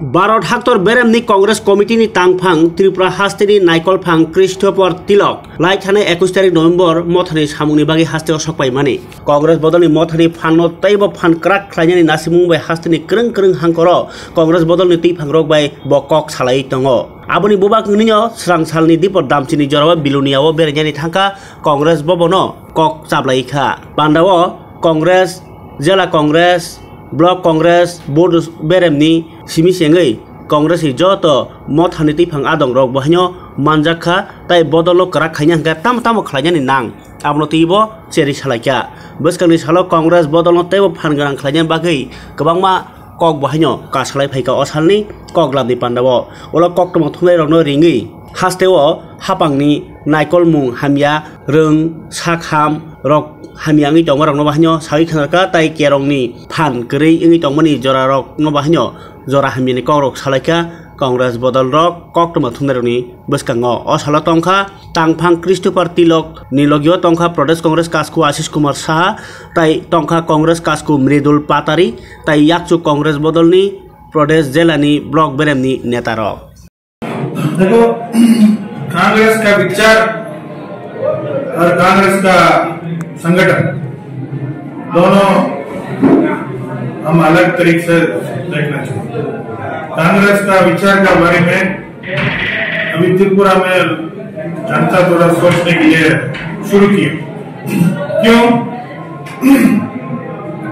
Bharat हाक्टर बेरेमनी Congress कमिटिनि तांफां Tripura हास्टेनि नायकलफां Christopher तिलक लाइथाने 21 तारिख नवेम्बर मथानि सामुनि बागै हास्टेआव सकबायमानि कांग्रेस बदलनि मथानि फाननो तैबो फान क्राक खालायनानै नासिमुंबाय हास्टेनि क्रों क्रों हांकर कांग्रेस बदलनि तैफां रगबाय बकक सालाय दङ आबुनि बुबाक निनो स्रां सालनि दिपर दामचिनि जराव बिलुनियाव बेरेजानि थांका कांग्रेस भवनो कक चाबलायखा बान्दाव कांग्रेस जिल्ला कांग्रेस ब्लक कांग्रेस बोर्ड बेरेमनी सिमिसेङै कांग्रेस जत मथानि तैफां आदं रग बहायनो मानजाखा ताई बदल क्राक खायना हंगा ताम ताम खालायनानै नां आबनो तैबो चेरि सालायखा बसकांनि सालो कांग्रेस बदल तैबो फान गोनां खालायनाय बागै गोबांमा कक बहायनो कासालाय फायका असालनि कक लाबनि पान्दाव ओला कक तम थुंनाय रगनो रिङै हास्टेव हापांनि नायकल मुं हामिया रों साखाम रक हामियांगै दङ रगनो बहायनो सावि खनारका ताई केरंनि फान गरै इंगै दंमनि जरा रगनो बहायनो जरा हामिनि कक सालायखा कांग्रेस बदल रक कक तम थुंनाय रगनि बसकांगो असाला तंखा तांफां क्रिस्टोफर तिलक निलगियो तंखा प्रदेश कांग्रेस कास्कु आशिष कुमार साहा ताई तंखा कांग्रेस कास्कु मृदुल पातारी ताई याकचु कांग्रेस बदलनि प्रदेश जिल्लानि ब्लक बेरेमनि नेता रक देखो कांग्रेस का विचार और कांग्रेस का संगठन दोनों हम अलग तरीके से देखना चाहिए। कांग्रेस का विचार के बारे में अभी त्रिपुरा में जनता थोड़ा सोचने के लिए शुरू की। क्यों?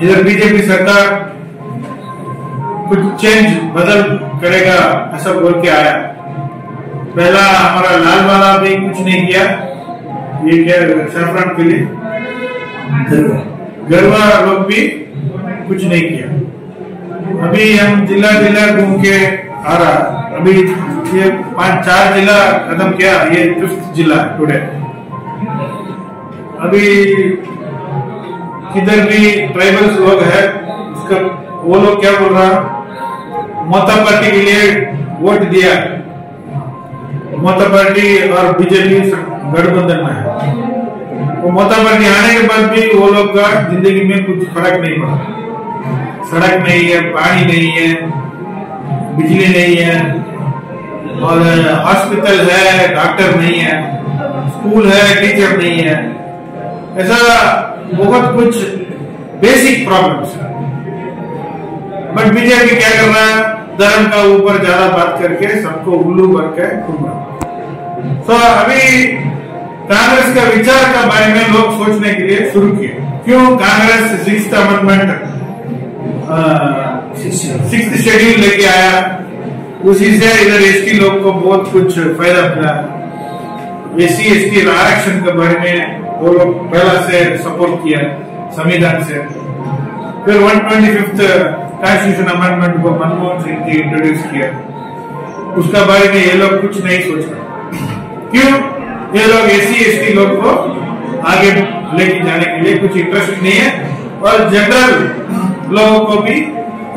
इधर बीजेपी सरकार कुछ चेंज बदल करेगा ऐसा बोल के आया। पहला हमारा लाल वाला भी कुछ नहीं किया, ये क्या सैफरन के लिए गरवा लोग भी कुछ नहीं किया। अभी हम जिला जिला घूम के आ रहा, अभी ये 5-4 जिला खत्म किया, ये 5th जिला टुडे। अभी किधर भी ट्राइबल्स लोग है, उसका वो लोग क्या बोल रहा, मोता पार्टी के लिए वोट दिया, मोता पार्टी और बीजेपी गठबंधन में है। वो मोता पार्टी आने के बाद भी वो लोग का जिंदगी में कुछ फर्क नहीं पड़ा। सड़क नहीं है, पानी नहीं है, बिजली नहीं है, और हॉस्पिटल है, डॉक्टर नहीं है, स्कूल है, टीचर नहीं है, ऐसा बहुत कुछ बेसिक प्रॉब्लम्स है। बट बीजेपी क्या कर रहा है, धर्म का ऊपर ज्यादा बात करके सबको उल्लू बन के घूम रहा। तो अभी कांग्रेस का विचार के बारे में लोग सोचने के लिए शुरू किए। क्यों? Congress 6th amendment 6th schedule लेके आया, उसी से इधर एसटी लोग को बहुत कुछ फायदा मिला। एससी एसटी आरक्षण के बारे में वो लोग पहला से सपोर्ट किया संविधान से। फिर 125th कॉन्स्टिट्यूशन अमेंडमेंट को मनमोहन सिंह जी इंट्रोड्यूस किया, उसका बारे में ये लोग कुछ नहीं सोच रहे। क्यों? ये लोग एससी एसटी लोग को आगे लेके जाने के लिए कुछ इंटरेस्ट नहीं है, और जनरल लोगों को भी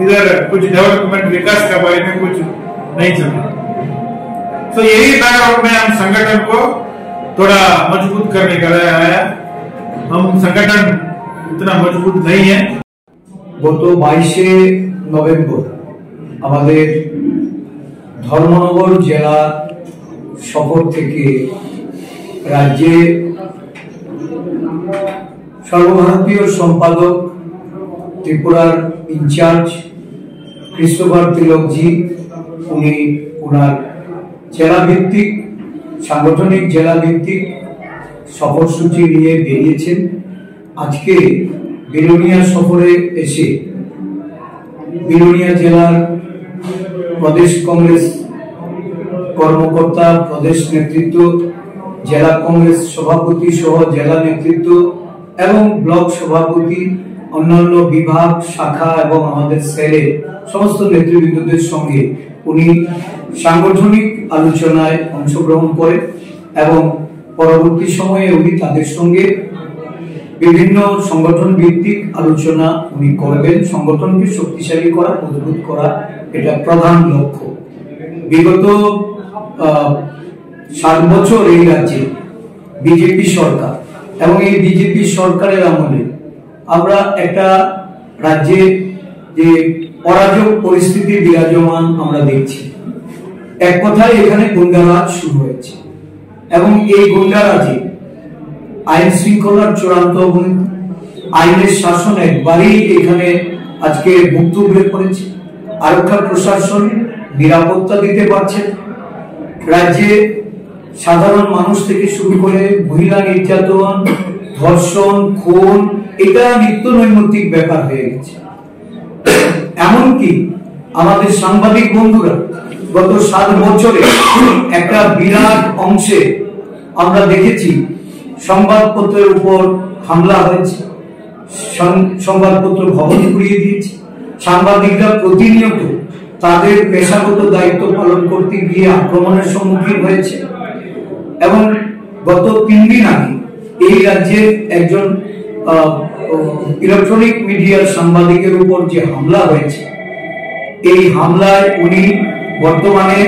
इधर कुछ डेवलपमेंट विकास के बारे में कुछ नहीं चल रहा। तो यही बैकग्राउंड में हम संगठन को थोड़ा मजबूत करने का आया। हम संगठन इतना मजबूत नहीं है। গত 22শে নভেম্বর আমাদের ধর্মনগর জেলা সফর থেকে রাজ্যে সর্বভারতীয় সম্পাদক ত্রিপুরার ইনচার্জ ক্রিস্টোফার তিলকজি উনি ওনার জেলাভিত্তিক সাংগঠনিক জেলাভিত্তিক সফরসূচি নিয়ে বেরিয়েছেন। আজকে বিলোনিয়া সফরে এসে বিলোনিয়া জেলার প্রদেশ কংগ্রেস কর্মকর্তা, প্রদেশ নেতৃত্ব, জেলা কংগ্রেস সভাপতি সহ জেলা নেতৃত্ব এবং ব্লক সভাপতি, অন্যান্য বিভাগ শাখা এবং আমাদের সেলের সমস্ত নেতৃবৃন্দদের সঙ্গে উনি সাংগঠনিক আলোচনায় অংশগ্রহণ করেন এবং পরবর্তী সময়ে উনি তাদের সঙ্গে বিভিন্ন সংগঠন ভিত্তিক আলোচনা উনি করবেন। সংগঠনকে শক্তিশালী করা, মজবুত করা, এটা প্রধান লক্ষ্য। বিগত 7 বছর এই রাজ্যে বিজেপি সরকার এবং এই বিজেপি সরকারের আমলে আমরা একটা রাজ্যে যে অরাজক পরিস্থিতি বিরাজমান আমরা দেখছি। এক কথায় এখানে গুন্ডারাজ শুরু হয়েছে এবং এই গুন্ডারাজে আইন শৃঙ্খলার চূড়ান্ত অবনতি, আইনের শাসন একবারই এখানে আজকে মুক্ত হয়ে পড়েছে। আরক্ষা প্রশাসন নিরাপত্তা দিতে পারছে, রাজ্যে সাধারণ মানুষ থেকে শুরু করে মহিলা নির্যাতন, ধর্ষণ, খুন এটা নিত্য নৈমিত্তিক ব্যাপার হয়ে গেছে। এমনকি আমাদের সাংবাদিক বন্ধুরা গত 7 বছরে একটা বিরাট অংশে আমরা দেখেছি সংবাদপত্রের উপর হামলা হয়েছে, সংবাদপত্র ভবন পুড়িয়ে দিয়েছে। সাংবাদিকরা প্রতিনিয়ত তাদের পেশাগত দায়িত্ব পালন করতে গিয়ে আক্রমণের সম্মুখীন হয়েছে। এবং গত 3 দিন আগে এই রাজ্যের একজন ইলেকট্রনিক মিডিয়ার সাংবাদিকের উপর যে হামলা হয়েছে, এই হামলায় উনি বর্তমানে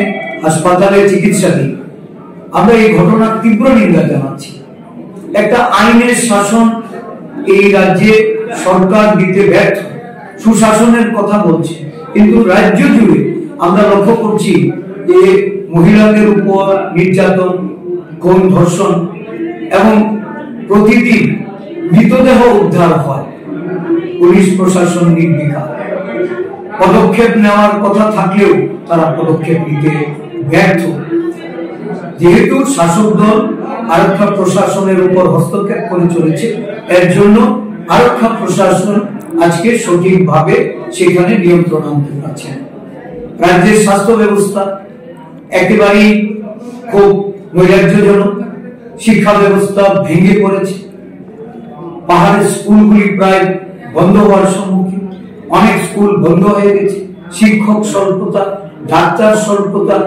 হাসপাতালে চিকিৎসাধীন। আমরা এই ঘটনার তীব্র নিন্দা জানাচ্ছি। একটা আইনের শাসন এই রাজ্যে সরকার দিতে ব্যর্থ, সুশাসনের কথা বলছে, কিন্তু রাজ্য জুড়ে আমরা লক্ষ্য করছি যে মহিলাদের উপর নির্যাতন, খুন, ধর্ষণ এবং প্রতিদিন মৃতদেহ উদ্ধার হয়। পুলিশ প্রশাসন নির্বিকার, পদক্ষেপ নেওয়ার কথা থাকলেও তারা পদক্ষেপ নিতে ব্যর্থ। যেহেতু শাসক দল আরক্ষা প্রশাসনের উপর হস্তক্ষেপ করে চলেছে, এর জন্য আরক্ষা প্রশাসন আজকে সঠিকভাবে সেখানে নিয়ন্ত্রণ আনতে পারছে। রাজ্যের স্বাস্থ্য ব্যবস্থা একেবারেই খুব নৈরাজ্যজনক, শিক্ষা ব্যবস্থা ভেঙে পড়েছে, পাহাড়ের স্কুলগুলি প্রায় বন্ধ হওয়ার সম্মুখীন, অনেক স্কুল বন্ধ হয়ে গেছে, শিক্ষক স্বল্পতা, ডাক্তার স্বল্পতা,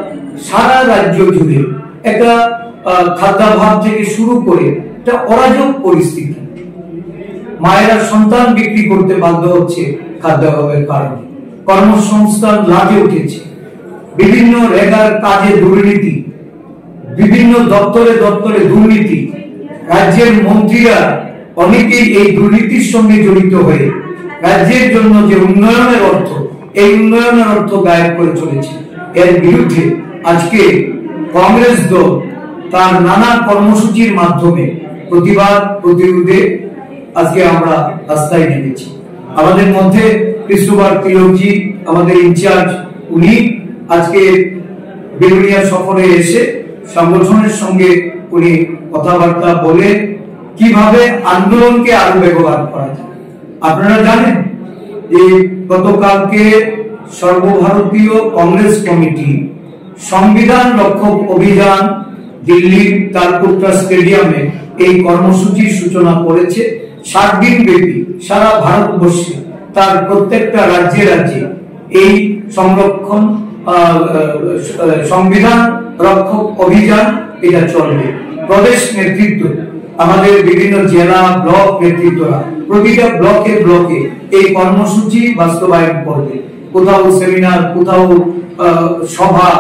সারা রাজ্য জুড়ে একটা খাদ্যাভাব থেকে শুরু করে একটা অরাজক পরিস্থিতি। মায়েরা সন্তান বিক্রি করতে বাধ্য হচ্ছে খাদ্যাভাবের কারণে, কর্মসংস্থান লাটে উঠেছে, বিভিন্ন রেগার কাজে দুর্নীতি, বিভিন্ন দপ্তরে দপ্তরে দুর্নীতি, রাজ্যের মন্ত্রীরা অনেকেই এই দুর্নীতির সঙ্গে জড়িত হয়ে রাজ্যের জন্য যে উন্নয়নের অর্থ, এই উন্নয়নের অর্থ গায়েব করে চলেছে। এর বিরুদ্ধে আজকে কংগ্রেস দল তার নানা কর্মসূচির মাধ্যমে প্রতিবাদ প্রতিরোধে আজকে আমরা রাস্তায় নেমেছি। আমাদের মধ্যে কৃষ্ণবার তিলকজি আমাদের ইনচার্জ, উনি আজকে বেলুনিয়া সফরে এসে সংগঠনের সঙ্গে উনি কথাবার্তা বলে কিভাবে আন্দোলনকে আরো বেগবান করা যায়। আপনারা জানেন যে গতকালকে সর্বভারতীয় কংগ্রেস কমিটি সংবিধান রক্ষক অভিযান দিল্লির তালকোটরা স্টেডিয়ামে এই কর্মসূচির সূচনা করেছে। 7 দিন ব্যাপী সারা ভারতবর্ষে তার প্রত্যেকটা রাজ্যে রাজ্যে এই সংরক্ষণ সংবিধান রক্ষক অভিযান এটা চলবে। প্রদেশ নেতৃত্ব, আমাদের বিভিন্ন জেলা ব্লক নেতৃত্বরা প্রতিটা ব্লকে ব্লকে এই কর্মসূচি বাস্তবায়ন করবে। কোথাও সেমিনার, কোথাও সভা,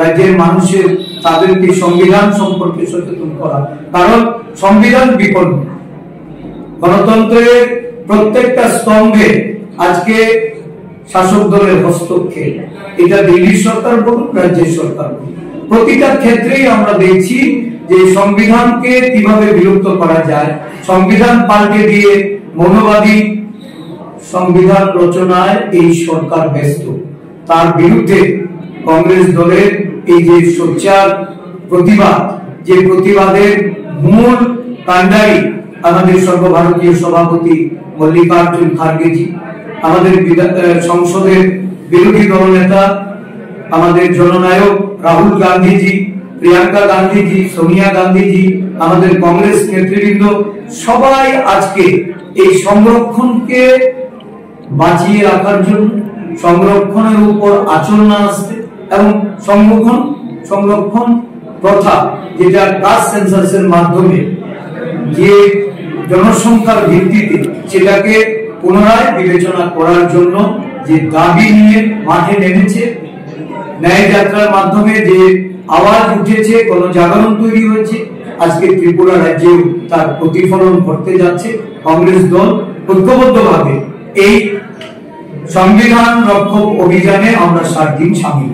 রাজ্যের মানুষের তাদেরকে সংবিধান সম্পর্কে সচেতন করা, কারণ সংবিধান বিপন্ন। গণতন্ত্রের প্রত্যেকটা স্তম্ভে আজকে শাসক দলের হস্তক্ষেপ, এটা দিল্লির সরকার বলুন, রাজ্যের সরকার বলুন, প্রতিটা ক্ষেত্রেই আমরা দেখছি যে সংবিধানকে কিভাবে বিলুপ্ত করা যায়, সংবিধান পাল্টে দিয়ে মৌলবাদী সংবিধান রচনায় এই সরকার ব্যস্ত। তার বিরুদ্ধে কংগ্রেস দলের এই যে সোচ্চার প্রতিবাদ, যে প্রতিবাদের মূল কাণ্ডারি আমাদের সর্বভারতীয় সভাপতি মল্লিকার্জুন খার্গেজি, আমাদের সংসদের বিরোধী দলনেতা আমাদের জননায়ক রাহুল গান্ধীজি, প্রিয়াঙ্কা গান্ধীজি, সোনিয়া গান্ধীজি, আমাদের কংগ্রেস নেতৃবৃন্দ সবাই আজকে এই সংরক্ষণকে বাঁচিয়ে রাখার জন্য, সংরক্ষণের উপর আঁচল না আসতে এবং সংরক্ষণ প্রথা যেটা কাস্ট সেন্সাসের মাধ্যমে যে জনসংখ্যার ভিত্তিতে সেটাকে পুনরায় বিবেচনা করার জন্য যে দাবি নিয়ে মাঠে নেমেছে, ন্যায় যাত্রার মাধ্যমে যে আওয়াজ উঠেছে, গণজাগরণ তৈরি হয়েছে, আজকে ত্রিপুরা রাজ্যেও তার প্রতিফলন ঘটতে যাচ্ছে। কংগ্রেস দল ঐক্যবদ্ধভাবে এই সংবিধান রক্ষক অভিযানে আমরা 7 দিন সামিল।